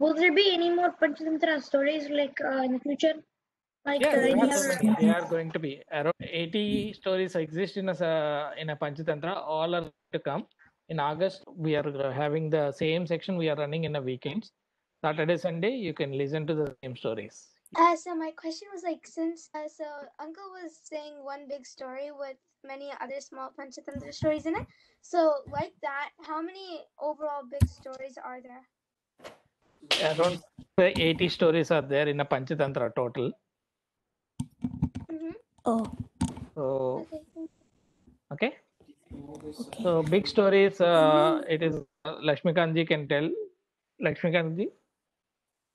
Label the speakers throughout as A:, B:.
A: will there be any more Panchatantra stories like in the future? Like
B: Yeah, there
A: any
B: are so
A: other?
B: many. They are going to be around 80 stories exist in a Panchatantra. All are to come. In August, we are having the same section. We are running in the weekends. Saturday, Sunday, you can listen to the same stories.
C: So my question was like, since so Uncle was saying one big story with many other small Panchatantra stories in it. So like that, how many overall big stories are there?
B: Around 80 stories are there in a Panchatantra total.
D: Oh,
B: So,
C: Okay.
B: okay. So big stories, it is Lakshmikanji can tell. Lakshmikanji,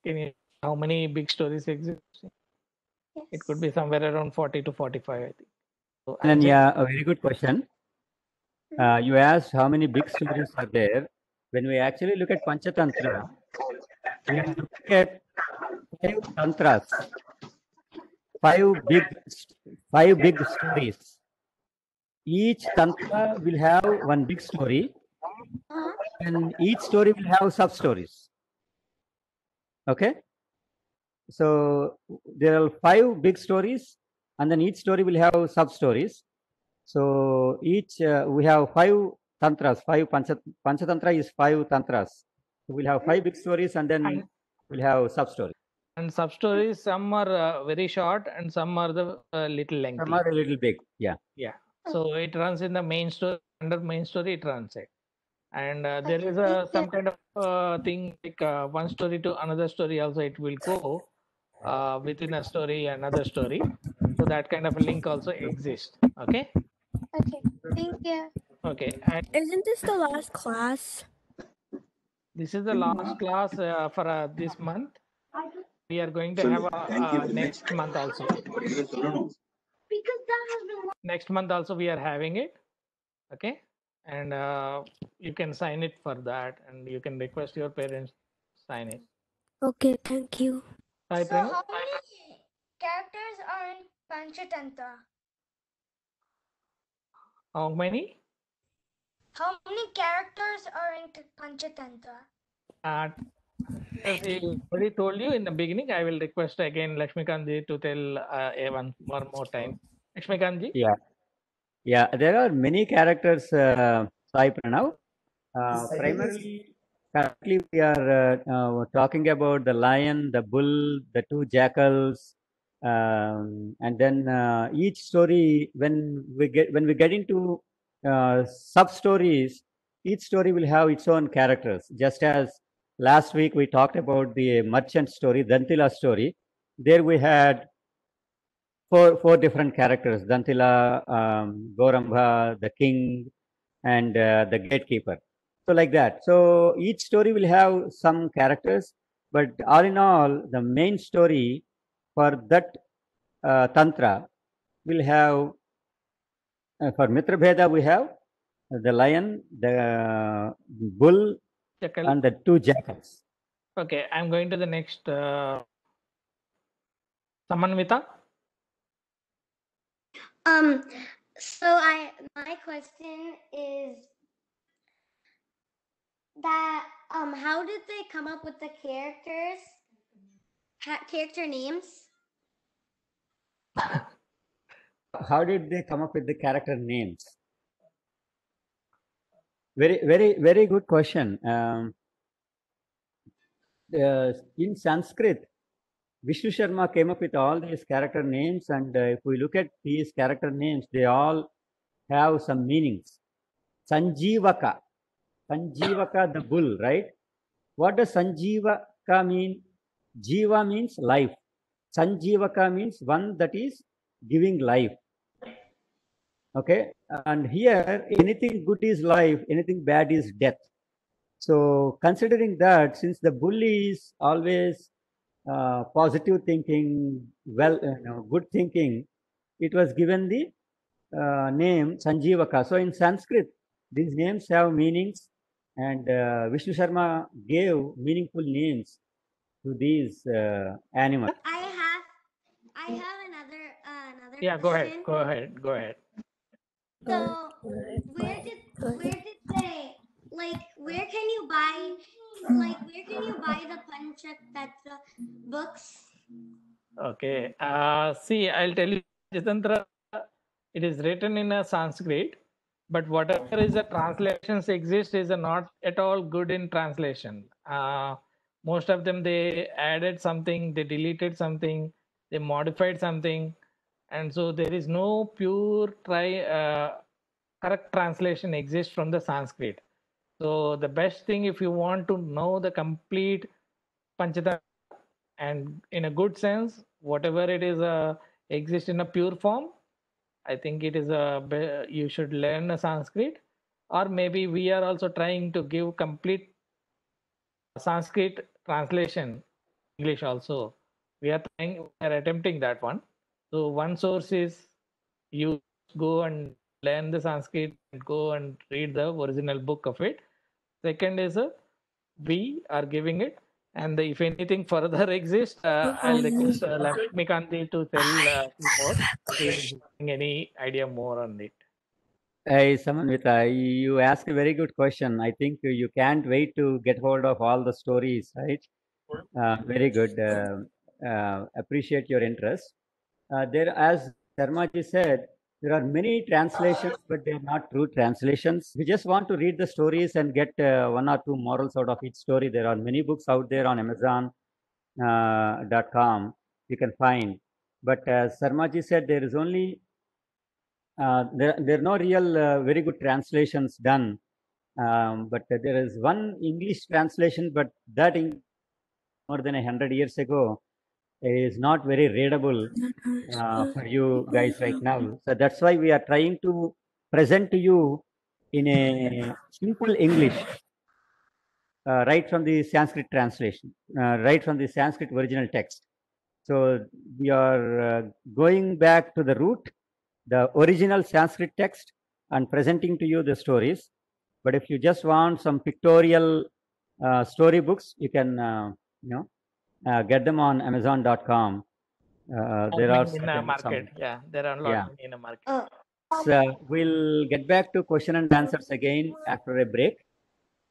B: can you how many big stories exist?
C: Yes.
B: It could be somewhere around 40 to 45, I think. So,
E: And
B: Anjay?
E: yeah, a very good question. You asked how many big stories are there. When we actually look at Panchatantra, we are looking at 5 tantras, five big stories. Each tantra will have one big story, and each story will have sub stories. Okay, so there are 5 big stories, and then each story will have sub stories. So each we have 5 tantras. Panchatantra is 5 tantras. So we'll have 5 big stories, and then we'll have sub stories.
B: And sub stories, some are very short and some are the little lengthy.
E: Some are a little big, yeah.
B: Yeah. So it runs in the main story. Under main story, it runs it. And there is a some kind of thing like one story to another story also it will go within a story another story. So that kind of a link also exists. Okay.
C: Okay. Thank you.
B: Okay. And
D: isn't this the last class?
B: this is the last class for this month. We are going to have next month also. Next month also we are having it. Okay. And you can sign it for that and you can request your parents sign it.
D: Okay, thank you.
B: Hi,
C: So
B: Pranav.
C: how many characters are in Panchatantra?
B: How many?
C: How many characters are in Panchatantra?
B: As I already told you in the beginning, I will request again Lakshmikanji to tell one more time. Lakshmikanji?
E: Yeah. Yeah, there are many characters, Sai Pranav. Primarily, currently we are talking about the lion, the bull, the 2 jackals, and then each story. When we get into sub stories, each story will have its own characters. Just as last week we talked about the merchant story, Dantila story. There we had four different characters: Dantila, Gorambha, the king, and the gatekeeper. So like that. So each story will have some characters, but all in all, the main story for that tantra will have for Mitra Bheda we have the lion, the bull,
B: Jackal.
E: and the 2 jackals.
B: Okay, I'm going to the next. Samanvita.
F: So my question is that how did they come up with the characters? Character names?
E: How did they come up with the character names? Very good question. In Sanskrit, Vishnu Sharma came up with all these character names, and if we look at these character names, they all have some meanings. Sanjeevaka, Sanjeevaka, the bull, right? What does Sanjeevaka mean? Jiva means life. Sanjeevaka means one that is giving life. Okay, and here anything good is life, anything bad is death. So considering that, since the bull is always positive thinking, good thinking, it was given the name Sanjeevaka. So in Sanskrit, these names have meanings, and Vishnu Sharma gave meaningful names to these animals.
F: I have another
B: Yeah,
F: question.
B: go ahead.
F: So where did they, like, where can you buy like where can you buy the Panchatattva books?
B: Okay. See, I'll tell you, Jitantra, it is written in a Sanskrit, but whatever is the translations exist is not at all good in translation. Most of them, they added something, they deleted something, they modified something, and so there is no pure correct translation exists from the Sanskrit. So the best thing, if you want to know the complete Panchatattva and in a good sense, whatever it is exists in a pure form, I think it is you should learn a Sanskrit, or maybe we are also trying to give complete Sanskrit translation English also. We are attempting that one. So one source is you go and learn the Sanskrit and go and read the original book of it. Second is we are giving it, and if anything further exists, I'll request Lakshmikanti to tell more. She is having any idea more on it.
E: Hey, Samanvita, you asked a very good question. I think you can't wait to get hold of all the stories, right? Very good. Appreciate your interest. There, as Sharmaji said, there are many translations, but they are not true translations. We just want to read the stories and get one or two morals out of each story. There are many books out there on Amazon.com you can find. But as Sharmaji said, there is only there are no real very good translations done. But there is one English translation, but that more than 100 years ago is not very readable for you guys right now. So that's why we are trying to present to you in a simple English, right from the Sanskrit translation, right from the Sanskrit original text. So we are going back to the root, the original Sanskrit text, and presenting to you the stories. But if you just want some pictorial storybooks, you can get them on Amazon.com. There are
B: in a market. Yeah, there are a lot in a market.
E: So we'll get back to question and answers again after a break.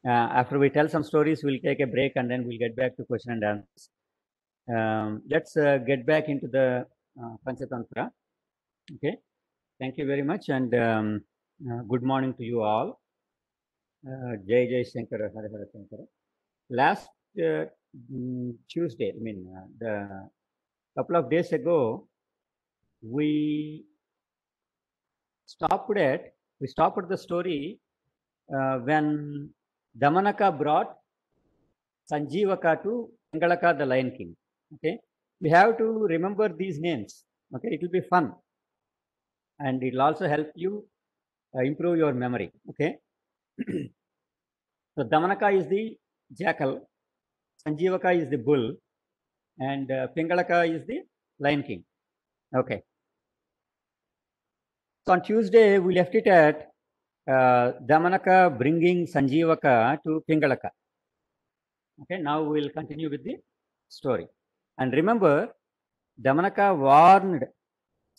E: After we tell some stories, we'll take a break and then we'll get back to question and answers. Let's get back into the Panchatantra. Okay. Thank you very much, and good morning to you all. Jai Jai Shankara, Hare Hare Shankara. Last Tuesday, the couple of days ago, we stopped at the story when Damanaka brought Sanjeevaka to Pingalaka, the Lion King. Okay, we have to remember these names. Okay, it will be fun, and it will also help you improve your memory. Okay, so Damanaka is the jackal, Sanjeevaka is the bull, and Pingalaka is the Lion King. Okay. So on Tuesday, we left it at Damanaka bringing Sanjeevaka to Pingalaka. Okay, now we'll continue with the story. And remember, Damanaka warned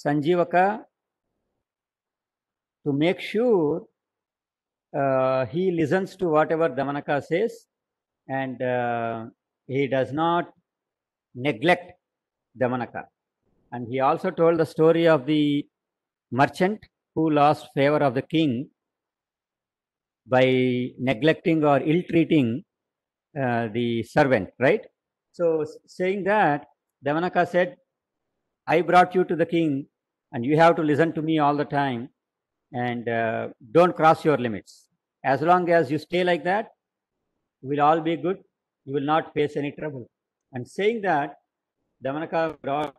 E: Sanjeevaka to make sure he listens to whatever Damanaka says, and he does not neglect Damanaka. And he also told the story of the merchant who lost favor of the king by neglecting or ill-treating the servant, right? So saying that, Damanaka said, I brought you to the king and you have to listen to me all the time, and don't cross your limits. As long as you stay like that, we'll all be good. You will not face any trouble. And saying that, Damanaka brought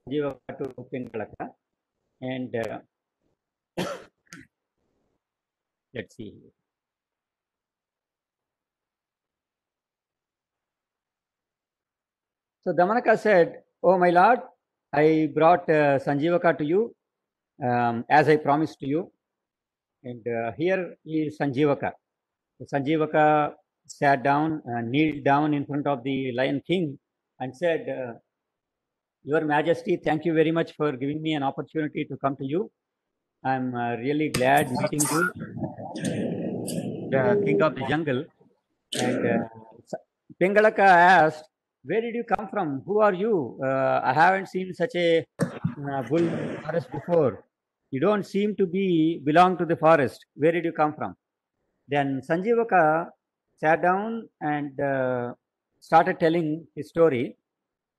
E: Sanjeevaka to Pingalaka, and let's see. So Damanaka said, "Oh my lord, I brought Sanjeevaka to you as I promised to you, and here is Sanjeevaka." So Sanjeevaka sat down, kneeled down in front of the Lion King, and said, "Your Majesty, thank you very much for giving me an opportunity to come to you. I'm really glad meeting you, the King of the Jungle. And Pingalaka asked, "Where did you come from? Who are you? I haven't seen such a bull forest before. You don't seem to belong to the forest. Where did you come from?" Then Sanjeevaka sat down and started telling his story,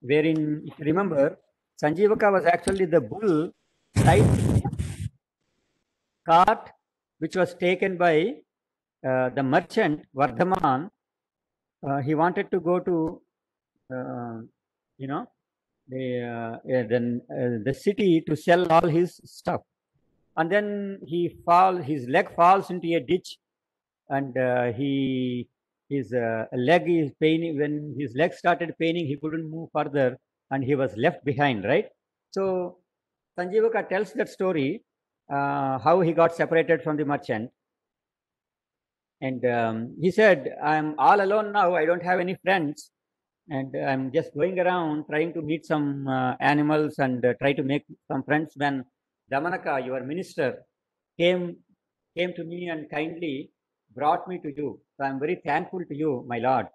E: wherein, if you remember, Sanjeevaka was actually the bull tied to a cart which was taken by the merchant Vardhaman. He wanted to go to, you know, the city to sell all his stuff, and then his leg falls into a ditch, and his leg is paining. When his leg started paining, he couldn't move further, and he was left behind, right? So Sanjeevaka tells that story, how he got separated from the merchant. And he said, "I'm all alone now. I don't have any friends. And I'm just going around trying to meet some animals and try to make some friends when Damanaka, your minister, came to me and kindly brought me to you. So I'm very thankful to you, my lord.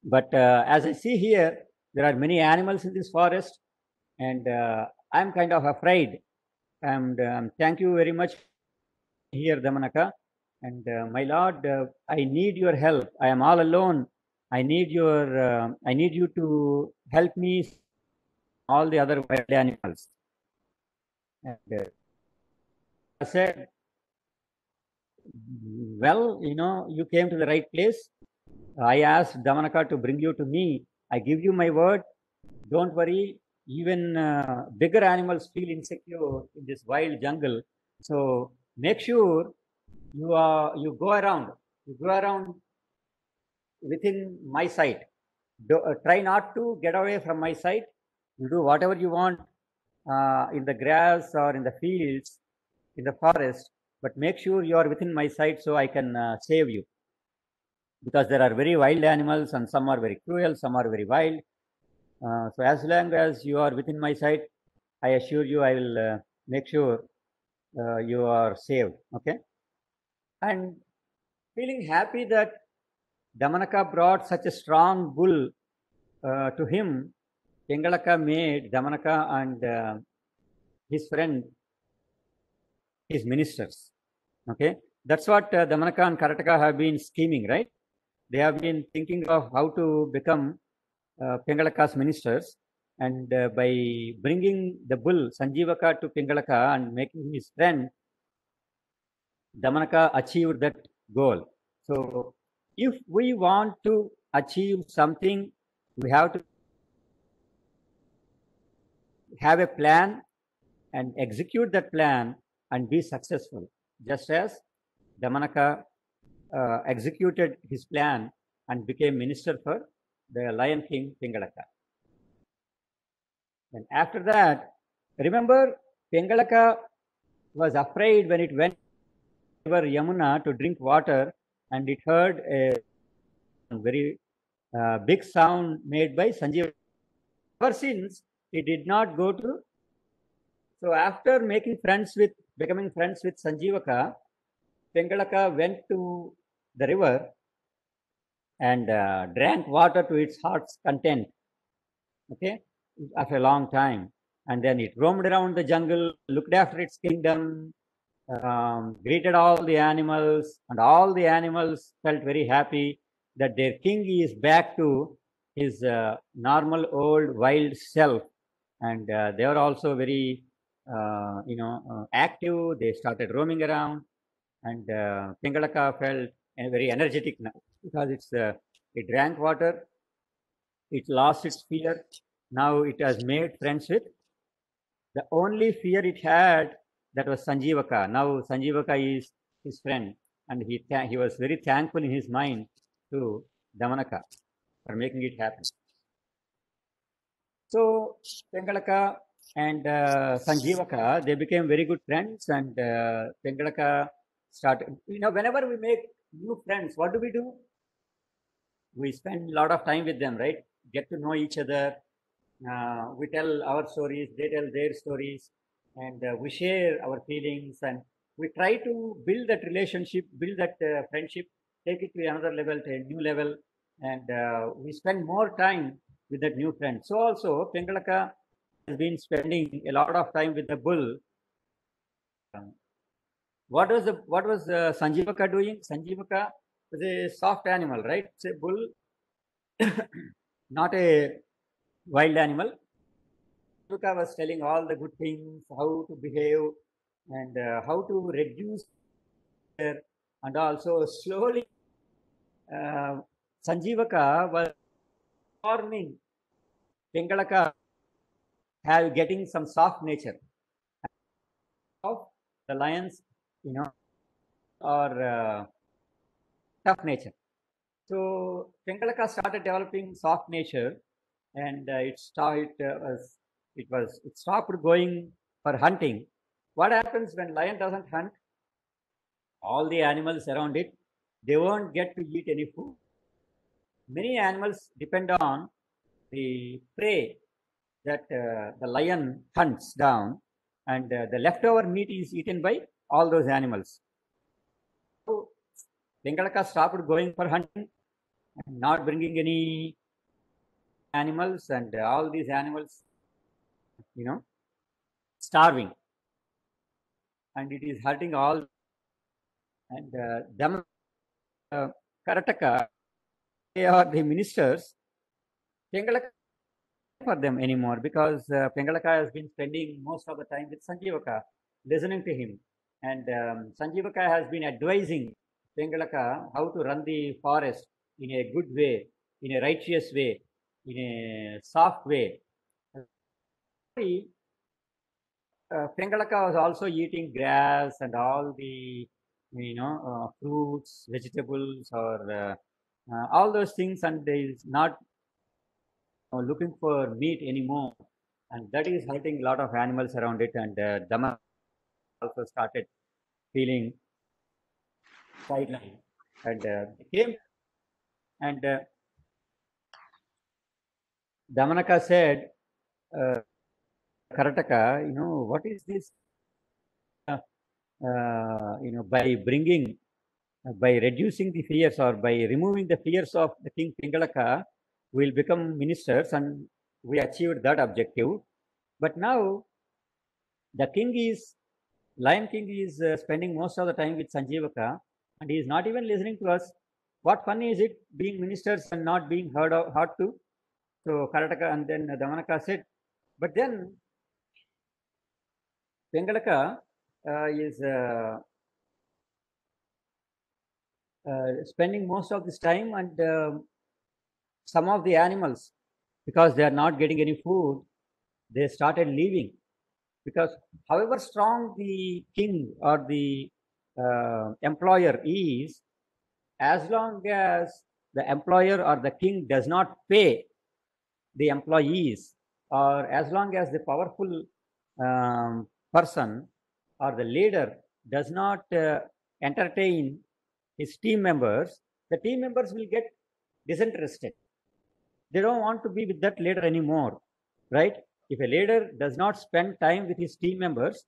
E: But as I see here, there are many animals in this forest, and I'm kind of afraid. And thank you very much here, Damanaka. And my lord, I need your help. I am all alone. I need you to help me, all the other wild animals." And I said, "Well, you came to the right place. I asked Damanaka to bring you to me. I give you my word. Don't worry. Even bigger animals feel insecure in this wild jungle. So make sure you go around within my sight. Try not to get away from my sight. You do whatever you want in the grass or in the fields, in the forest, but make sure you are within my sight so I can save you. Because there are very wild animals, and some are very cruel, some are very wild. So as long as you are within my sight, I assure you I will make sure you are saved." Okay. And feeling happy that Damanaka brought such a strong bull to him, Pingalaka made Damanaka and his friend his ministers. Okay, that's what Damanaka and Karataka have been scheming, right? They have been thinking of how to become Pingalaka's ministers, and by bringing the bull Sanjeevaka to Pingalaka and making him his friend, Damanaka achieved that goal. So if we want to achieve something, we have to have a plan and execute that plan and be successful, just as Damanaka executed his plan and became minister for the Lion King Pingalaka. And after that, remember, Pingalaka was afraid when it went to river Yamuna to drink water, and it heard a very big sound made by Sanjeev. Ever since, he did not go to. So after becoming friends with Sanjeevaka, Pingalaka went to the river and drank water to its heart's content. Okay, after a long time, and then it roamed around the jungle, looked after its kingdom, greeted all the animals, and all the animals felt very happy that their king is back to his normal old wild self, and they were also very active. They started roaming around, and Pingalaka felt very energetic now because it drank water, it lost its fear. Now it has made friends with the only fear it had, that was Sanjeevaka. Now Sanjeevaka is his friend, and he was very thankful in his mind to Damanaka for making it happen. So Pingalaka and Sanjeevaka, they became very good friends, and Pingalaka started. Whenever we make new friends, what do? We spend a lot of time with them, right? Get to know each other. We tell our stories, they tell their stories, and we share our feelings, and we try to build that relationship, build that friendship, take it to another level, to a new level, and we spend more time with that new friend. So also, Pengalaka has been spending a lot of time with the bull. What was Sanjeevaka doing? Sanjeevaka was a soft animal, right? It's a bull, not a wild animal. Sanjeevaka was telling all the good things, how to behave, and how to reduce fear, and also slowly Sanjeevaka was forming Pengalaka have getting some soft nature of the lions, or tough nature. So Pengalaka started developing soft nature, and it stopped going for hunting. What happens when lion doesn't hunt? All the animals around it, they won't get to eat any food. Many animals depend on the prey that the lion hunts down, and the leftover meat is eaten by all those animals. So Pengalaka stopped going for hunting and not bringing any animals, and all these animals, starving, and it is hurting all. And them, Karataka, they are the ministers. Pengalaka for them anymore, because Pengalaka has been spending most of the time with Sanjeevaka, listening to him, and Sanjeevaka has been advising Pengalaka how to run the forest in a good way, in a righteous way, in a soft way. Pengalaka was also eating grass and all the fruits, vegetables, or all those things, and they is not looking for meat anymore, and that is hurting a lot of animals around it. And Dama also started feeling sidelined, and came, and Damanaka said, Karataka, what is this? By reducing the fears, or by removing the fears of the King Pengalaka, we'll become ministers, and we achieved that objective. But now the Lion King is spending most of the time with Sanjeevaka, and he is not even listening to us. What fun is it being ministers and not being heard to? So Karataka and then Damanaka said, but then Pengalaka is spending most of this time, and some of the animals, because they are not getting any food, they started leaving. Because however strong the king or the employer is, as long as the employer or the king does not pay the employees, or as long as the powerful person or the leader does not entertain his team members, the team members will get disinterested. They don't want to be with that leader anymore, right? If a leader does not spend time with his team members,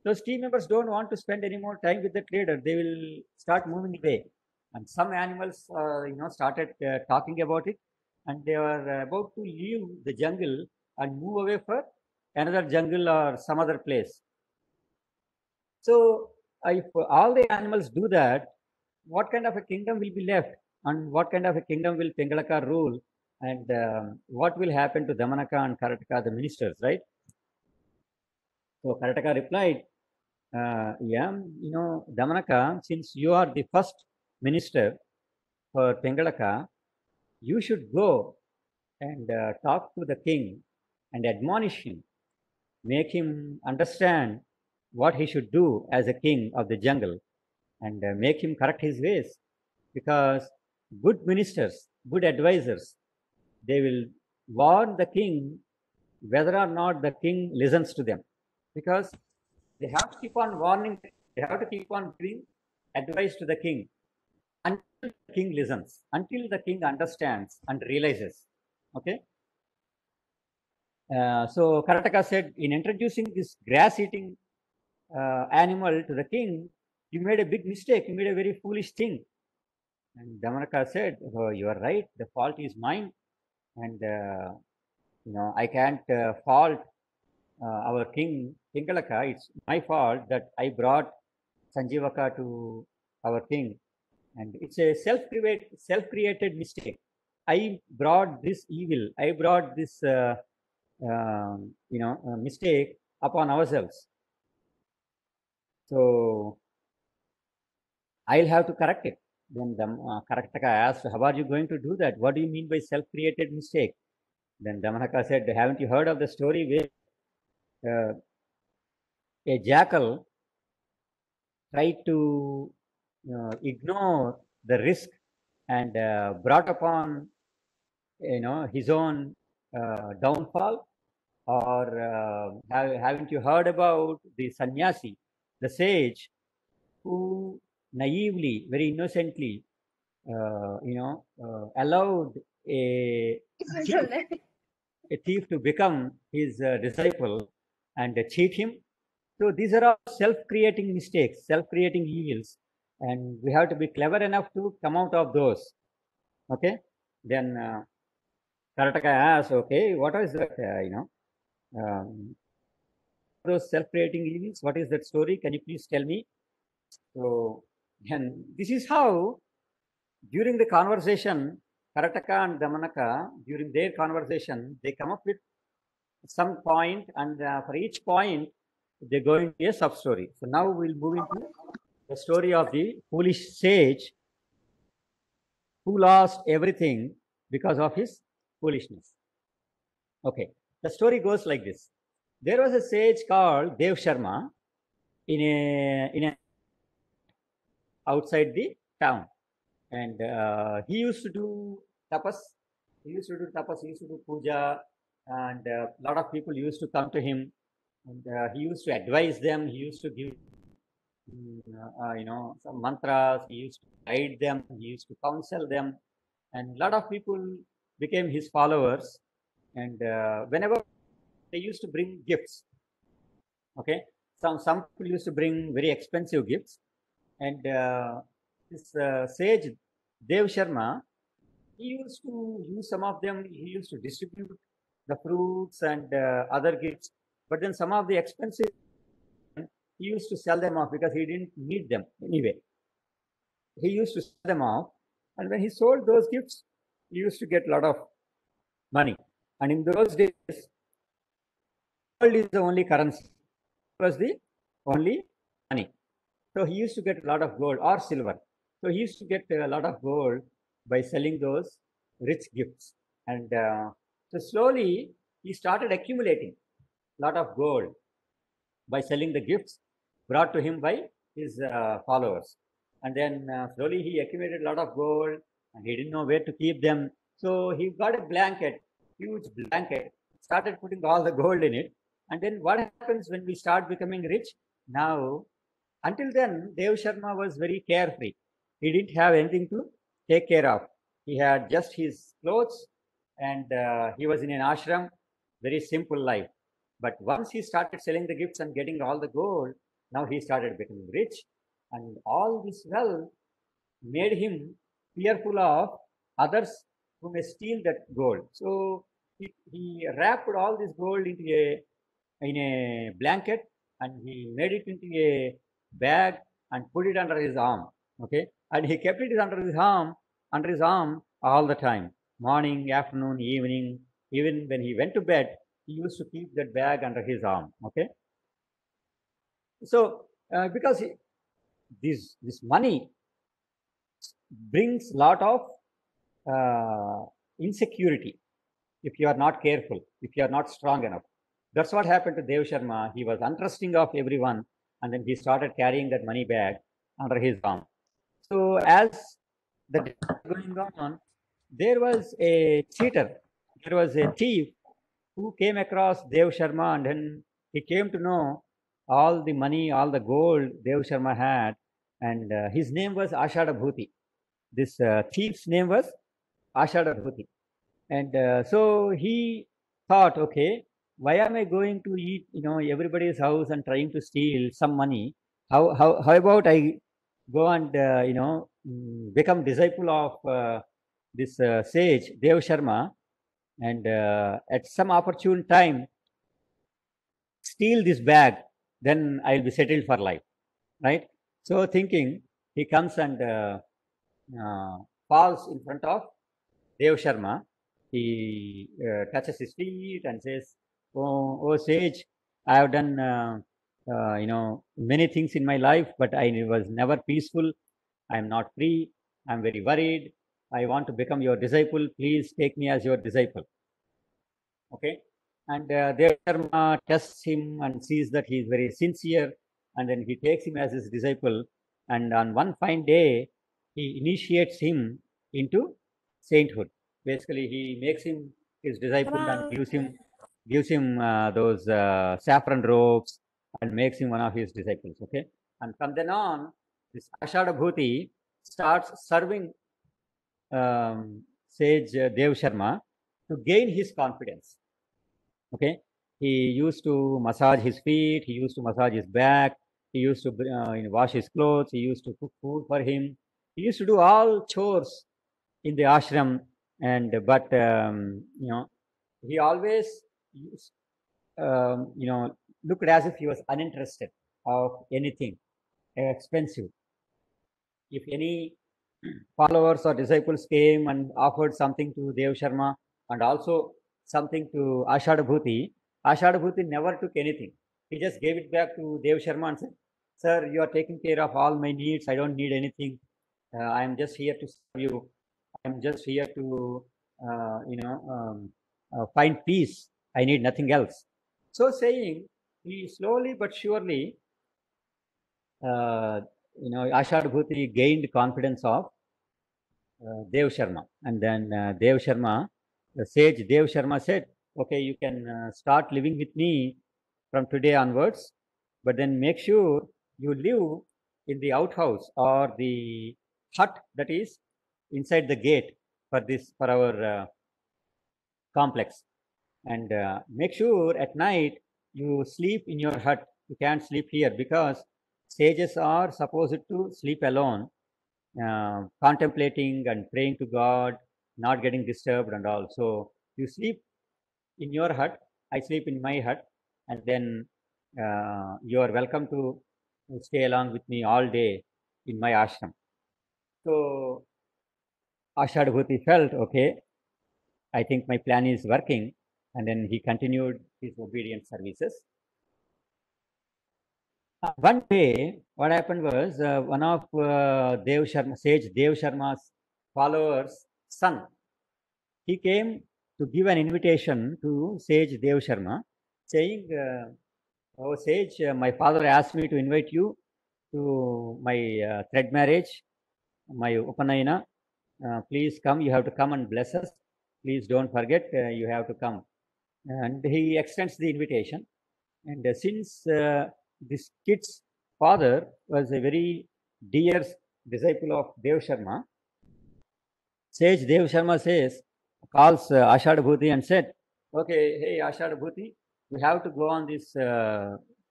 E: those team members don't want to spend any more time with that leader. They will start moving away. And some animals, started talking about it, and they were about to leave the jungle and move away for another jungle or some other place. So if all the animals do that, what kind of a kingdom will be left, and what kind of a kingdom will Pengalaka rule, and what will happen to Damanaka and Karataka, the ministers, right? So Karataka replied, Damanaka, since you are the first minister for Pengalaka, you should go and talk to the king and admonish him, make him understand what he should do as a king of the jungle, and make him correct his ways. Because good ministers, good advisors, they will warn the king whether or not the king listens to them. Because they have to keep on warning, they have to keep on giving advice to the king until the king listens, until the king understands and realizes. Okay. So Karataka said, in introducing this grass-eating animal to the king, you made a big mistake. You made a very foolish thing. And Damanaka said, "Oh, you are right. The fault is mine, and I can't fault our king Pingalaka. It's my fault that I brought Sanjivaka to our king, and it's a self-created mistake. I brought this evil. I brought this mistake upon ourselves. So I'll have to correct it." Then Karataka asked, "How are you going to do that? What do you mean by self-created mistake?" Then Damanaka said, "Haven't you heard of the story where a jackal tried to ignore the risk and brought upon his own downfall? Or haven't you heard about the sannyasi, the sage, who naively, very innocently, allowed a thief to become his disciple and cheat him?" So these are all self-creating mistakes, self-creating evils, and we have to be clever enough to come out of those. Okay. Then Karataka asked, "Okay, what is that? Those self-creating evils. What is that story? Can you please tell me?" So, and this is how, during the conversation, Karataka and Damanaka, during their conversation, they come up with some point, and for each point, they go into a sub story. So now we'll move into the story of the foolish sage who lost everything because of his foolishness. Okay, the story goes like this. There was a sage called Dev Sharma in a outside the town, and he used to do tapas. He used to do puja, and a lot of people used to come to him, and he used to advise them. He used to give some mantras. He used to guide them. He used to counsel them, and a lot of people became his followers. And whenever they used to bring gifts, okay, some people used to bring very expensive gifts, and this sage Dev Sharma, he used to use some of them. He used to distribute the fruits and other gifts, but then some of the expensive, he used to sell them off because he didn't need them anyway. He used to sell them off, and when he sold those gifts, he used to get a lot of money. And in those days, gold is the only currency. It was the only money. So he used to get a lot of gold or silver. So he used to get a lot of gold by selling those rich gifts. And so slowly he started accumulating a lot of gold by selling the gifts brought to him by his followers. And then slowly he accumulated a lot of gold, and he didn't know where to keep them. So he got a blanket, huge blanket, started putting all the gold in it. And then what happens when we start becoming rich? Now, until then, Dev Sharma was very carefree. He didn't have anything to take care of. He had just his clothes, and he was in an ashram, very simple life. But once he started selling the gifts and getting all the gold, now he started becoming rich. And all this wealth made him fearful of others who may steal that gold. So he wrapped all this gold in a blanket, and he made it into a bag and put it under his arm. Okay, and he kept it under his arm all the time, morning, afternoon, evening. Even when he went to bed, he used to keep that bag under his arm. Okay, so because this money brings lot of insecurity if you are not careful, if you are not strong enough. That's what happened to Dev Sharma. He was untrusting of everyone, and then he started carrying that money bag under his arm. So as the day was going on, there was a cheater, there was a thief who came across Dev Sharma, and then he came to know all the money, all the gold Dev Sharma had, and his name was Ashada Bhuti. This thief's name was Ashada Bhuti. And so he thought, okay, why am I going to eat, everybody's house and trying to steal some money? How about I go and, become disciple of this sage Dev Sharma, and at some opportune time steal this bag, then I'll be settled for life, right? So thinking, he comes and falls in front of Dev Sharma. He touches his feet and says, "Oh sage, I have done many things in my life, but I was never peaceful. I am not free. I am very worried. I want to become your disciple. Please take me as your disciple." Okay. And Dev Sharma tests him and sees that he is very sincere, and then he takes him as his disciple. And on one fine day, he initiates him into sainthood. Basically, he makes him his disciple and gives him those saffron robes and makes him one of his disciples. Okay. And from then on, this Ashada Bhuti starts serving sage Dev Sharma to gain his confidence. Okay, he used to massage his feet, he used to massage his back, he used to wash his clothes, he used to cook food for him, he used to do all chores in the ashram, and but he always looked as if he was uninterested of anything expensive. If any followers or disciples came and offered something to Dev Sharma and also something to Ashada Bhuti never took anything. He just gave it back to Dev Sharma and said, "Sir, you are taking care of all my needs. I don't need anything. I am just here to serve you. I am just here to, find peace. I need nothing else." So saying, he slowly but surely, Ashada Bhuti gained confidence of Dev Sharma. And then Dev Sharma, the sage Dev Sharma said, "Okay, you can start living with me from today onwards, but then make sure you live in the outhouse or the hut that is inside the gate for our complex. And make sure at night you sleep in your hut. You can't sleep here because sages are supposed to sleep alone, contemplating and praying to God, not getting disturbed and all. So you sleep in your hut, I sleep in my hut, and then you are welcome to stay along with me all day in my ashram." So Ashada Bhuti felt, okay, I think my plan is working, and then he continued his obedient services. One day, what happened was one of sage Dev Sharma's followers' son, he came to give an invitation to sage Dev Sharma, saying, "Oh sage, my father asked me to invite you to my thread marriage, my Upanayana. Please come. You have to come and bless us. Please don't forget. You have to come." And he extends the invitation. And since this kid's father was a very dear disciple of Dev Sharma, sage Dev Sharma calls Ashada Bhuti and said, "Okay, hey Ashada Bhuti, we have to go on this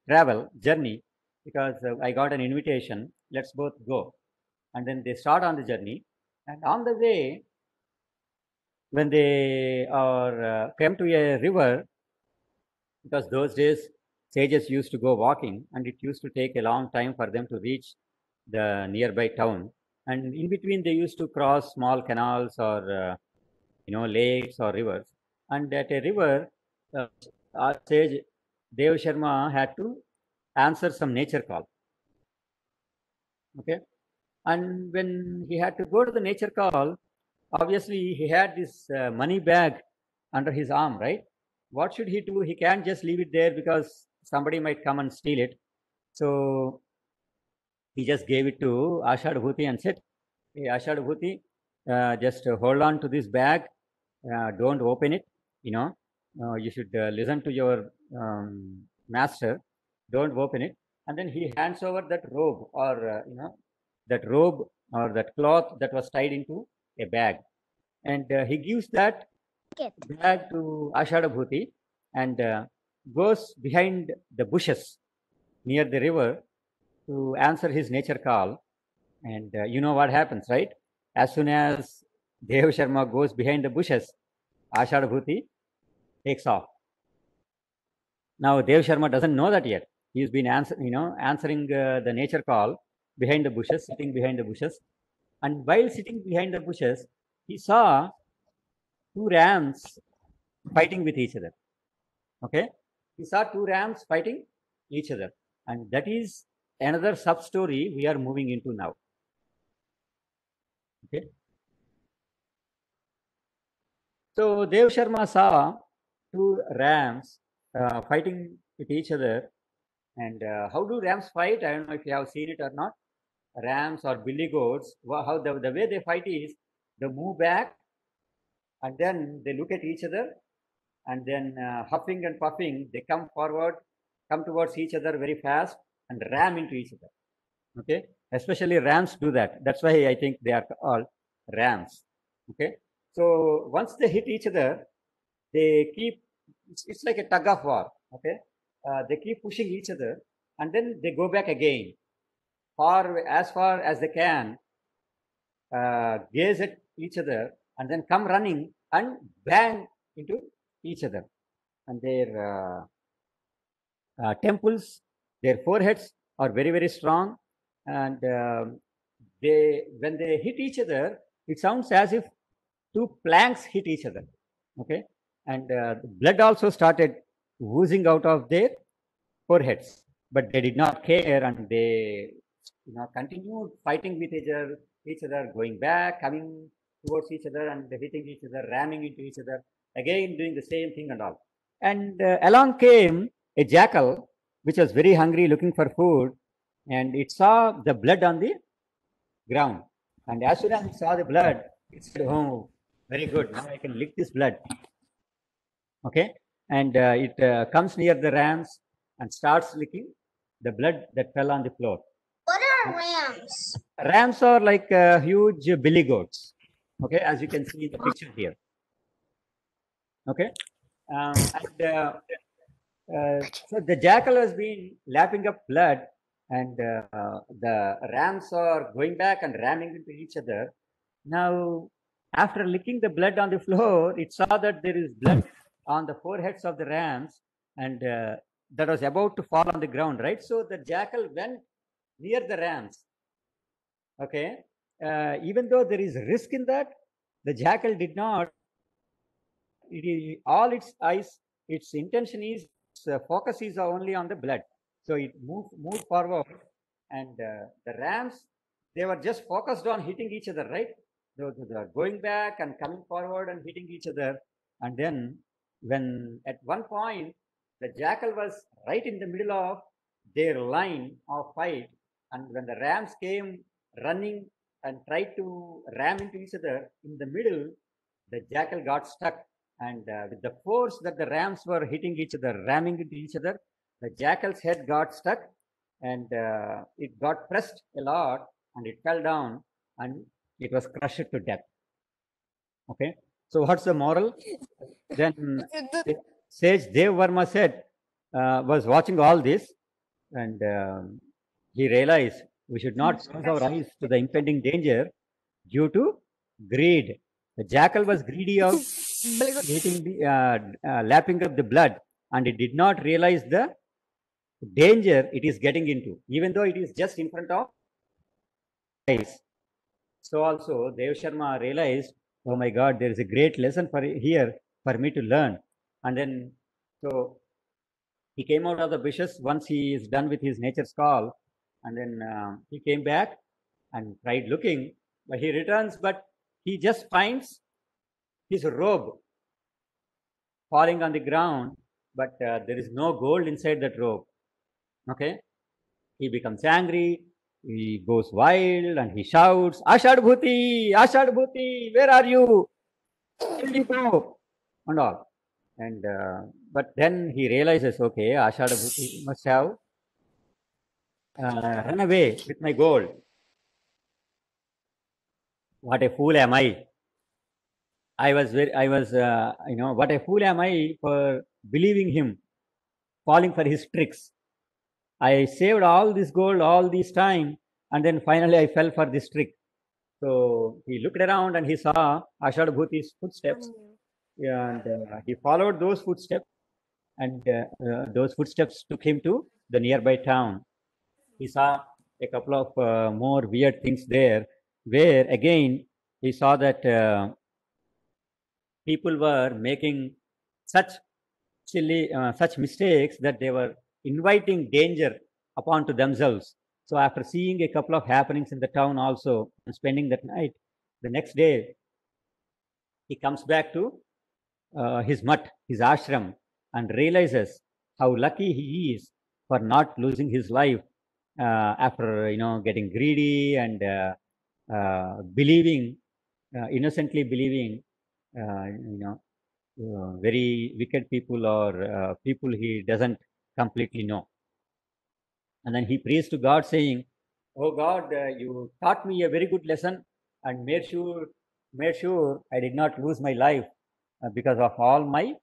E: travel journey because I got an invitation. Let's both go." And then they start on the journey. And on the way, when they came to a river, because those days sages used to go walking and it used to take a long time for them to reach the nearby town. And in between, they used to cross small canals or, lakes or rivers. And at a river, our sage Dev Sharma had to answer some nature call. Okay. And when he had to go to the nature call, obviously he had this money bag under his arm, right? What should he do? He can't just leave it there because somebody might come and steal it. So he just gave it to Ashada Bhuti and said, "Hey, Ashada Bhuti, just hold on to this bag. Don't open it. You should listen to your master. Don't open it." And then he hands over that robe or, that robe or that cloth that was tied into a bag. And he gives that bag to Ashada Bhuti and goes behind the bushes near the river to answer his nature call. And you know what happens, right? As soon as Dev Sharma goes behind the bushes, Ashad Bhuti takes off. Now Dev Sharma doesn't know that yet. He's been answering the nature call behind the bushes, sitting behind the bushes. And while sitting behind the bushes, he saw two rams fighting with each other. Okay, he saw two rams fighting each other, and that is another sub story we are moving into now. Okay, so Dev Sharma saw two rams fighting with each other. And how do rams fight? I don't know if you have seen it or not. Rams or billy goats, how the way they fight is they move back and then they look at each other, and then huffing and puffing, they come forward, come towards each other very fast and ram into each other. Okay, especially rams do that. That's why I think they are called rams. Okay, so once they hit each other, they keep, it's like a tug of war. Okay, they keep pushing each other, and then they go back again, as far as they can, gaze at each other, and then come running and bang into each other. And their temples, their foreheads are very, very strong. And when they hit each other, it sounds as if two planks hit each other. Okay, and blood also started oozing out of their foreheads, but they did not care, and they continued fighting with each other, going back, coming towards each other, and hitting each other, ramming into each other, again doing the same thing and all. And along came a jackal, which was very hungry, looking for food, and it saw the blood on the ground. And as soon as it saw the blood, it said, "Oh, very good, now I can lick this blood." Okay, and it comes near the rams and starts licking the blood that fell on the floor.
F: What are rams?
E: Rams are like huge billy goats. Okay, as you can see in the picture here. Okay, so the jackal has been lapping up blood, and the rams are going back and ramming into each other. Now, after licking the blood on the floor, it saw that there is blood on the foreheads of the rams, and that was about to fall on the ground, right? So the jackal went near the rams. Okay, even though there is risk in that, the jackal did not. All its eyes, its intention is, focus is only on the blood. So it moved forward, and the rams, they were just focused on hitting each other, right? They were going back and coming forward and hitting each other. And then when at one point the jackal was right in the middle of their line of fight, and when the rams came running and tried to ram into each other, in the middle, the jackal got stuck. And with the force that the rams were hitting each other, ramming into each other, the jackal's head got stuck, and it got pressed a lot, and it fell down, and it was crushed to death. Okay, so what's the moral? Then Sage Dev Verma said, was watching all this, and he realized we should not close our eyes to the impending danger due to greed. The jackal was greedy of eating lapping up the blood, and it did not realize the danger it is getting into, even though it is just in front of eyes. So also Dev Sharma realized, oh my God, there is a great lesson here for me to learn. And then so he came out of the bushes once he is done with his nature's call, and then he came back and tried looking, but he returns, but he just finds his robe falling on the ground, but there is no gold inside that robe. Okay, he becomes angry, he goes wild, and he shouts, "Ashad Bhuti, Ashad Bhuti, where are you? Where did you go?" and all. And but then he realizes, okay, Ashad Bhuti must have run away with my gold. What a fool am I! What a fool am I for believing him, falling for his tricks. I saved all this gold all this time, and then finally I fell for this trick. So he looked around and he saw Ashadabhuti's footsteps, and he followed those footsteps, and those footsteps took him to the nearby town. He saw a couple of more weird things there, where again he saw that people were making such such mistakes that they were inviting danger upon to themselves. So after seeing a couple of happenings in the town also and spending that night, the next day he comes back to his mutt, his ashram, and realizes how lucky he is for not losing his life after getting greedy and believing, innocently believing, very wicked people or people he doesn't completely know. And then he prays to God, saying, "Oh God, you taught me a very good lesson and made sure I did not lose my life because of all my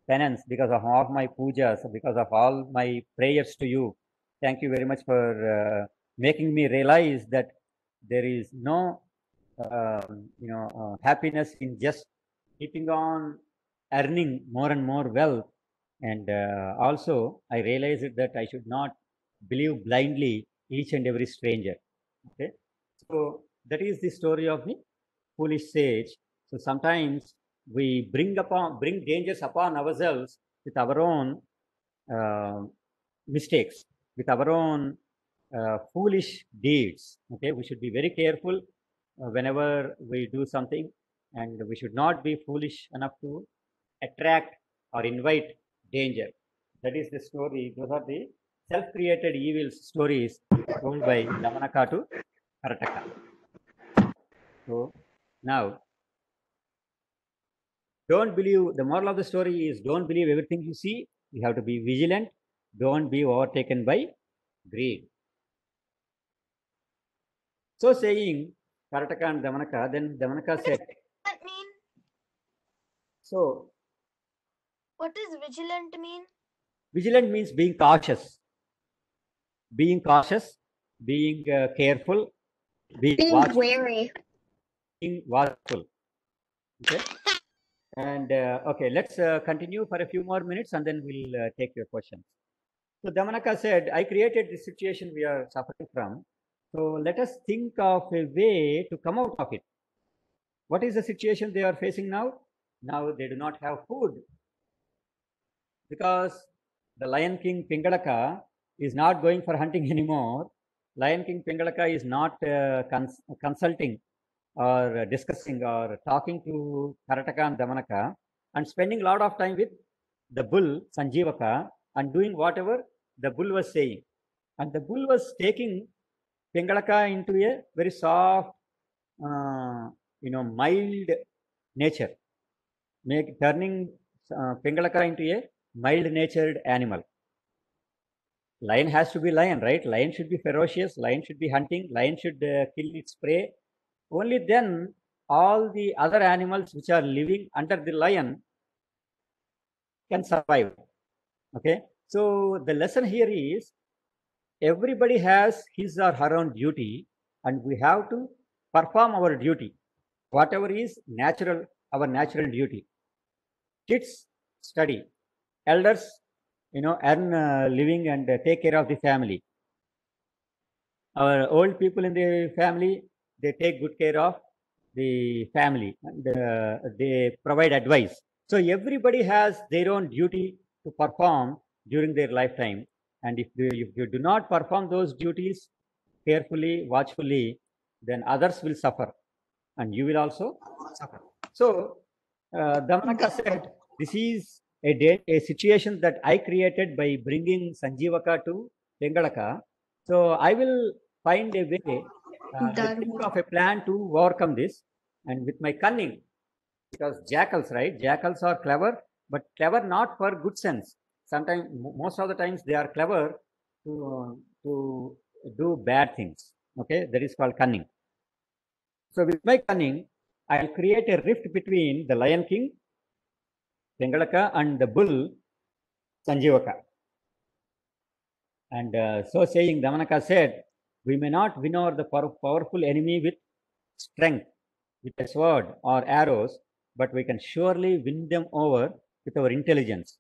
E: penance, because of all my pujas, because of all my prayers to you. Thank you very much for making me realize that there is no happiness in just keeping on earning more and more wealth. And also I realized that I should not believe blindly each and every stranger." Okay, so that is the story of the foolish sage. So sometimes we bring dangers upon ourselves with our own mistakes, with our own foolish deeds. Okay, we should be very careful whenever we do something, and we should not be foolish enough to attract or invite danger. That is the story. Those are the self-created evils stories told by Damanaka to Karataka. So now, don't believe, the moral of the story is don't believe everything you see. You have to be vigilant. Don't be overtaken by greed. So saying Karataka and Damanaka, then Damanaka said,
C: What does that mean?
E: so
C: What does vigilant mean?
E: vigilant means being cautious, being careful, being watchful,
A: wary.
E: being watchful. Okay. And okay, let's continue for a few more minutes and then we'll take your questions. So Damanaka said, I created this situation we are suffering from. So let us think of a way to come out of it. What is the situation they are facing now? Now they do not have food because the Lion King Pingalaka is not going for hunting anymore. Lion King Pingalaka is not consulting or discussing or talking to Karataka and Damanaka and spending a lot of time with the bull Sanjeevaka and doing whatever the bull was saying. And the bull was taking Pingalaka into a very soft, mild nature, turning Pingalaka into a mild-natured animal. Lion has to be lion, right? Lion should be ferocious. Lion should be hunting. Lion should kill its prey. Only then all the other animals which are living under the lion can survive. Okay. So the lesson here is everybody has his or her own duty and we have to perform our duty, whatever is natural, our natural duty. Kids study, elders, earn living and take care of the family. Our old people in the family, they take good care of the family and they provide advice. So everybody has their own duty to perform during their lifetime. And if you do not perform those duties carefully, watchfully, then others will suffer and you will also suffer. So Damanaka said, this is a situation that I created by bringing Sanjeevaka to Pingalaka. So I will find a way, think of a plan to overcome this, and with my cunning, because jackals, right? Jackals are clever, but clever not for good sense. Sometimes, most of the times, they are clever to do bad things. Okay, that is called cunning. So with my cunning, I will create a rift between the Lion King, Pingalaka, and the bull, Sanjeevaka. And so saying, Damanaka said, We may not win over the powerful enemy with strength, with a sword or arrows, but we can surely win them over with our intelligence.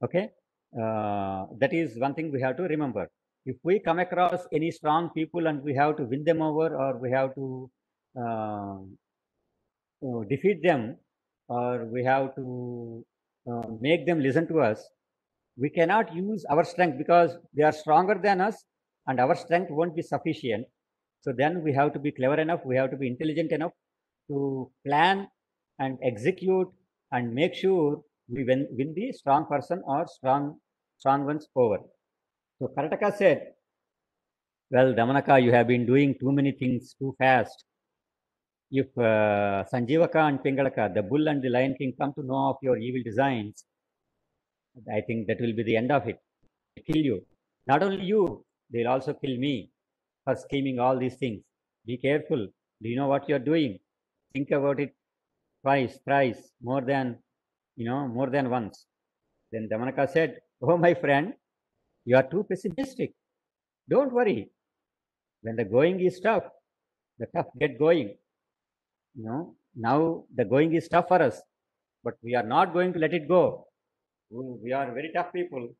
E: Okay, that is one thing we have to remember. If we come across any strong people and we have to win them over, or we have to defeat them, or we have to make them listen to us, we cannot use our strength because they are stronger than us and our strength won't be sufficient. So then we have to be clever enough, we have to be intelligent enough to plan and execute and make sure we win the strong person or strong ones over. So Karataka said, well, Damanaka, you have been doing too many things too fast. If Sanjeevaka and Pingalaka, the bull and the lion king, come to know of your evil designs, I think that will be the end of it. They kill you. Not only you, they'll also kill me for scheming all these things. Be careful. Do you know what you're doing? Think about it twice, thrice, more than once. Then Damanaka said, oh, my friend, you are too pessimistic. Don't worry. When the going is tough, the tough get going. Now the going is tough for us, but we are not going to let it go. We are very tough people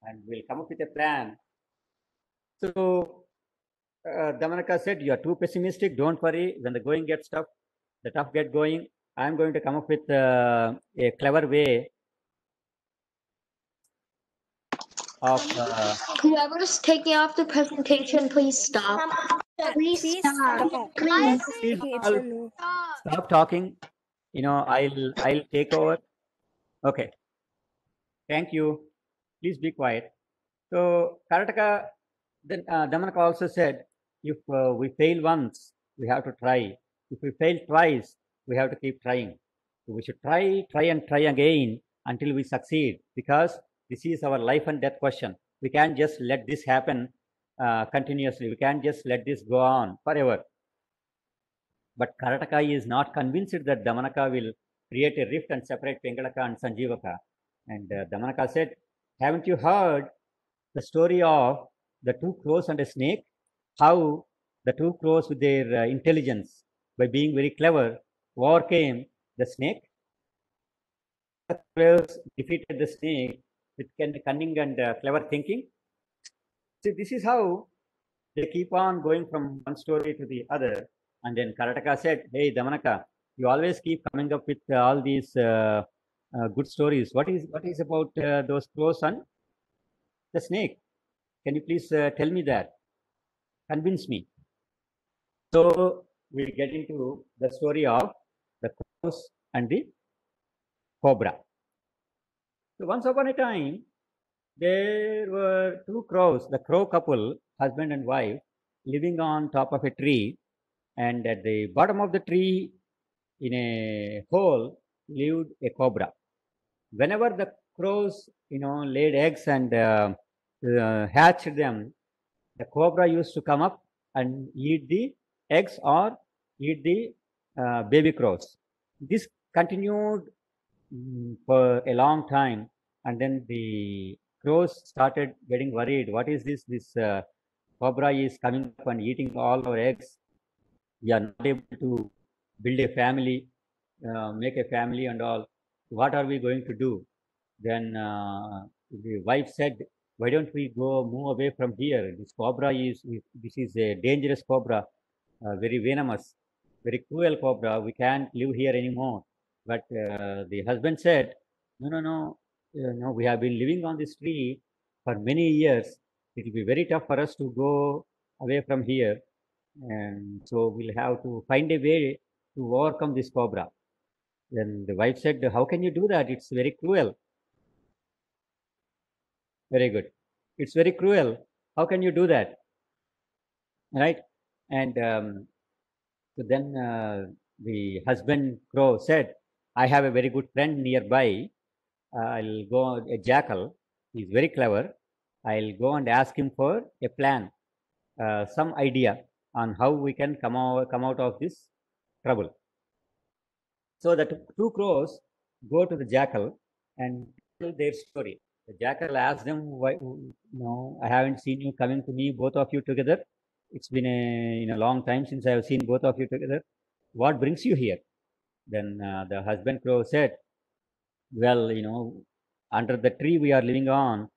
E: and we'll come up with a plan. So Damanaka said, you are too pessimistic. Don't worry. When the going gets tough, the tough get going. I'm going to come up with a clever way of
G: Whoever's taking off the presentation, please stop. Please stop. Please.
E: Stop talking. I'll take over. Okay. Thank you. Please be quiet. So Karataka, then Damanaka also said, if we fail once, we have to try. If we fail twice, we have to keep trying. So we should try and try again until we succeed, because this is our life and death question. We can't just let this happen continuously. We can't just let this go on forever. But Karataka is not convinced that Damanaka will create a rift and separate Pingalaka and Sanjeevaka. And Damanaka said, haven't you heard the story of the two crows and a snake? How the two crows, with their intelligence, by being very clever, overcame the snake. The crows defeated the snake with cunning and clever thinking. See, this is how they keep on going from one story to the other. And then Karataka said, hey, Damanaka, you always keep coming up with all these good stories. What is about those crows and the snake? Can you please tell me that? Convince me. So we get into the story of the crows and the cobra. So once upon a time, there were two crows, the crow couple, husband and wife, living on top of a tree. And at the bottom of the tree, in a hole, lived a cobra. Whenever the crows, laid eggs and hatched them, the cobra used to come up and eat the eggs or eat the baby crows. This continued for a long time, and then the crows started getting worried. What is this? This cobra is coming up and eating all our eggs. We are not able to build a family, make a family and all. What are we going to do? Then the wife said, why don't we move away from here? This cobra is a dangerous cobra, very venomous, very cruel cobra. We can't live here anymore. But the husband said, no, we have been living on this tree for many years. It will be very tough for us to go away from here. And so we'll have to find a way to overcome this cobra. Then the wife said, how can you do that? It's very cruel. Very good. It's very cruel. How can you do that? Right? And so then the husband crow said, I have a very good friend nearby. I'll go, a jackal. He's very clever. I'll go and ask him for a plan, some idea on how we can come out of this trouble. So the two crows go to the jackal and tell their story. The jackal asks them, why, I haven't seen you coming to me, both of you together. it's been a long time since I have seen both of you together. What brings you here? Then the husband crow said, well, under the tree we are living on,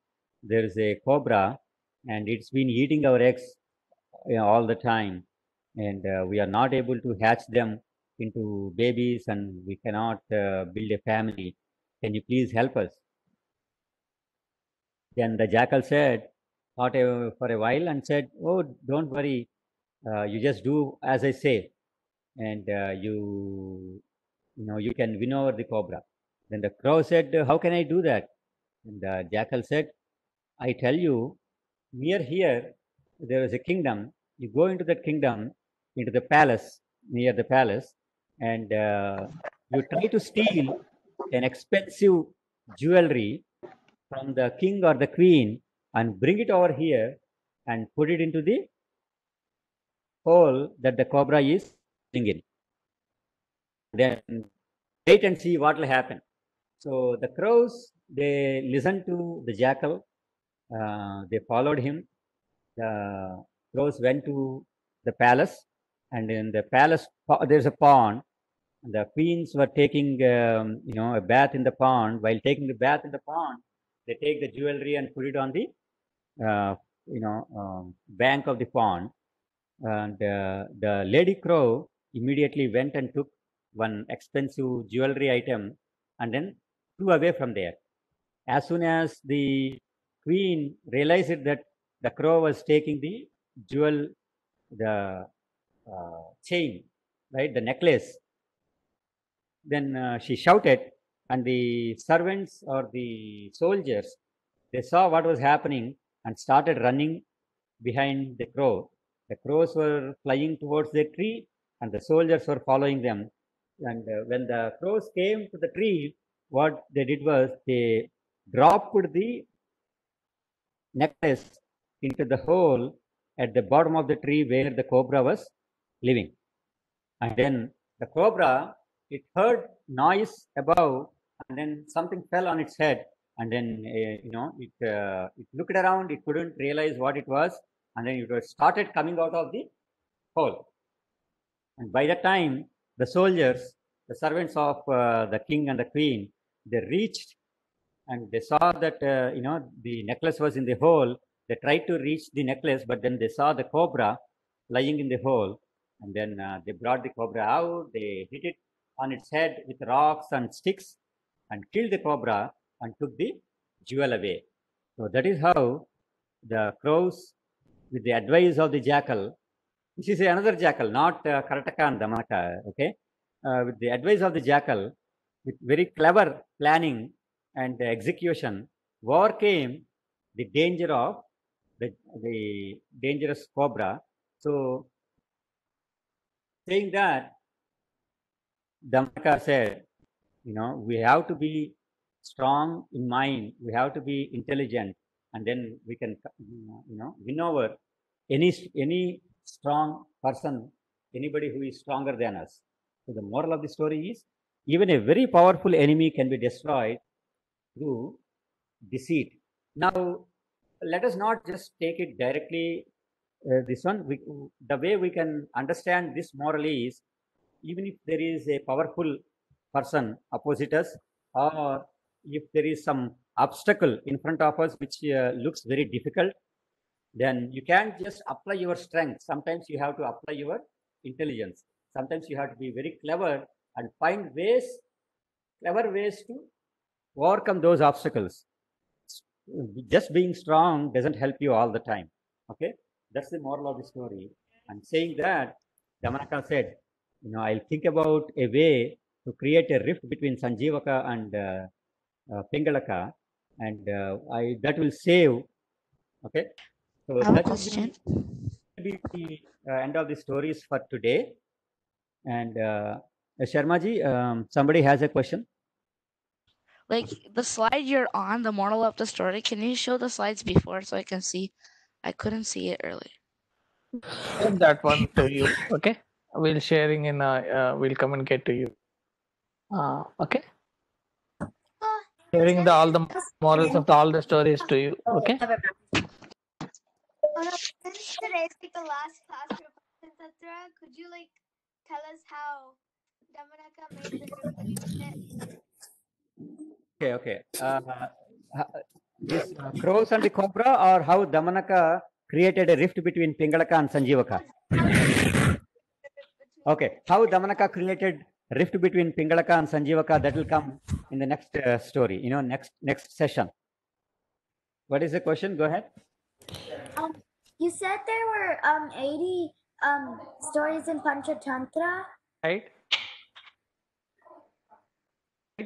E: there is a cobra, and it's been eating our eggs all the time, and we are not able to hatch them into babies, and we cannot build a family. Can you please help us? Then the jackal said, thought for a while and said, oh, don't worry, you just do as I say, and you can win over the cobra. Then the crow said, how can I do that? And the jackal said, I tell you, near here, there is a kingdom. You go into that kingdom, into the palace, near the palace, and you try to steal an expensive jewelry from the king or the queen and bring it over here and put it into the hole that the cobra is sitting in. Then wait and see what will happen. So the crows, they listened to the jackal. They followed him. The crows went to the palace, and in the palace there's a pond. The queens were taking a bath in the pond. While taking the bath in the pond, they take the jewelry and put it on the bank of the pond. And the lady crow immediately went and took one expensive jewelry item and then flew away from there. As soon as the queen realized that the crow was taking the jewel, the chain, right, the necklace, then she shouted, and the servants or the soldiers, they saw what was happening and started running behind the crow. The crows were flying towards the tree, and the soldiers were following them. And when the crows came to the tree, what they did was they dropped the necklace into the hole at the bottom of the tree where the cobra was living. And then the cobra, it heard noise above, and then something fell on its head, and then it looked around. It couldn't realize what it was, and then it started coming out of the hole. And by the time the soldiers, the servants of the king and the queen, they reached and they saw that the necklace was in the hole. They tried to reach the necklace, but then they saw the cobra lying in the hole, and then they brought the cobra out. They hit it on its head with rocks and sticks and killed the cobra and took the jewel away. So that is how the crows, with the advice of the jackal, this is another jackal, not Karataka and Damanaka, okay? With the advice of the jackal, with very clever planning and execution, overcame the danger of the dangerous cobra. So, saying that, Damanaka said, we have to be strong in mind, we have to be intelligent, and then we can, win over any strong person, anybody who is stronger than us. So the moral of the story is, even a very powerful enemy can be destroyed through deceit. Now, let us not just take it directly. This one, the way we can understand this moral is, even if there is a powerful person opposite us, or if there is some obstacle in front of us which looks very difficult, then you can't just apply your strength. Sometimes you have to apply your intelligence. Sometimes you have to be very clever and find clever ways to overcome those obstacles. Just being strong doesn't help you all the time. Okay, that's the moral of the story. And saying that, Damanaka said, I'll think about a way to create a rift between Sanjeevaka and Pingalaka, and that will save. Okay, so that will be the end of the stories for today. And Sharmaji, somebody has a question.
H: Like the slide you're on, the moral of the story, can you show the slides before so I can see? I couldn't see it earlier.
B: Send that one to you. Okay, we'll sharing in. We'll communicate to you. Okay. Sharing all the morals of all the stories to you. Okay.
C: since today's like the last class for Panchatantra, could you like tell us how Damanaka made the group unit?
E: Okay. This crows and the cobra, or how Damanaka created a rift between Pingalaka and Sanjeevaka? Okay, how Damanaka created rift between Pingalaka and Sanjeevaka, that will come in the next story, next session. What is the question? Go ahead.
I: You said there were 80 stories in Panchatantra.
B: Right?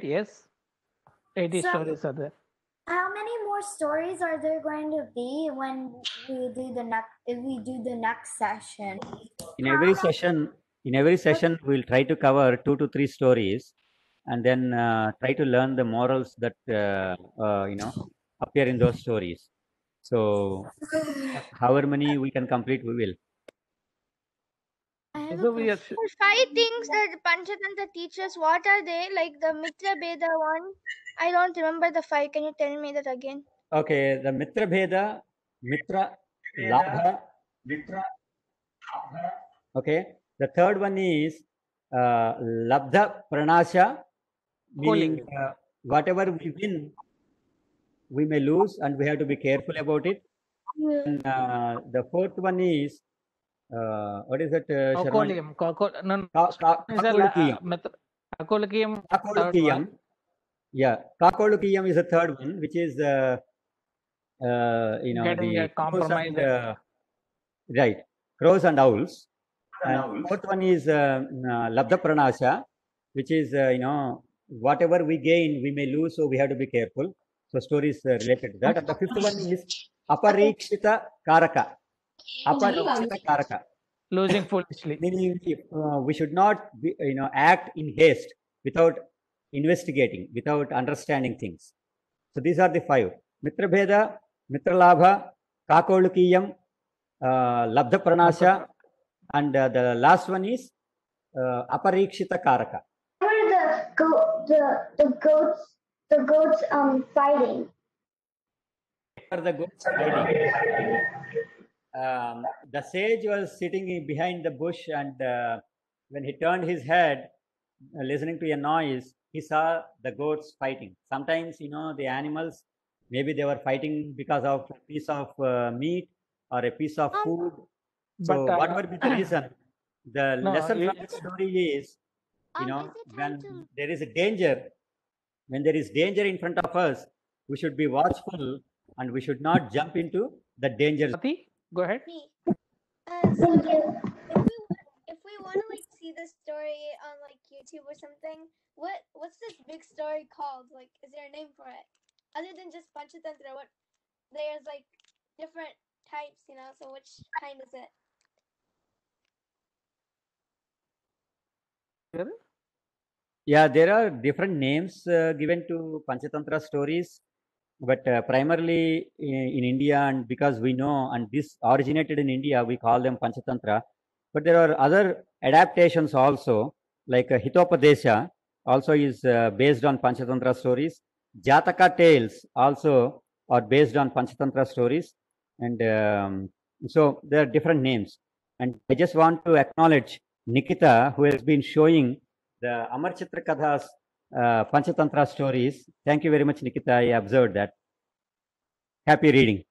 B: Yes. 80
I: So-
B: stories are there.
I: How many more stories are there going to be when we do the next session?
E: In every session, we'll try to cover 2 to 3 stories, and then try to learn the morals that appear in those stories. So, however many we can complete, we will.
I: I have
B: So
I: a
B: we are
I: question.
C: The 5 things that Panchatantra teaches, what are they? Like the Mitra Beda one? I don't remember the 5. Can you tell me that again?
E: Okay, the Mitra Bheda, Mitra Labha, okay. The third one is Labdha Pranasha, meaning whatever we win, we may lose, and we have to be careful about it. And the fourth one is what is that?
B: Kakolium. Kakolium.
E: Kakolukiyam. Yeah, Kakolukiyam is the third one, which is
B: Getting
E: the
B: a compromise.
E: right, crows and owls. And fourth one is Labdha Pranasha, which is whatever we gain, we may lose, so we have to be careful. So stories related to that. And the fifth one is Aparikshita Karaka. Aparikshita Karaka.
B: Losing foolishly.
E: Meaning we should not be, act in haste without investigating, without understanding things. So these are the 5: Mitra Bheda, Mitra Labha, Kakolukiyam, Labdha Pranasha, and the last one is Aparikshita Karaka.
I: Why were the goats fighting?
E: For the goats fighting. The sage was sitting behind the bush, and when he turned his head, listening to a noise, he saw the goats fighting. Sometimes, the animals, maybe they were fighting because of a piece of meat or a piece of food. So,
B: But,
E: whatever be the reason, the
B: no,
E: lesson
B: you-
E: from the story is, when
C: to-
E: there is a danger, when there is danger in front of us, we should be watchful and we should not jump into the danger.
B: Swati, go ahead.
C: Me. So if we want to like see this story on like YouTube or something, what's this big story called? Like, is there a name for it? Other than just Panchatantra, there's like different types, so which kind is it?
E: Yeah, there are different names given to Panchatantra stories, but primarily in India, and because we know, and this originated in India, we call them Panchatantra. But there are other adaptations also, like Hitopadesha also is based on Panchatantra stories. Jataka tales also are based on Panchatantra stories. And so there are different names. And I just want to acknowledge Nikita, who has been showing the Amar Chitra Kadhas Panchatantra stories. Thank you very much, Nikita. I observed that. Happy reading.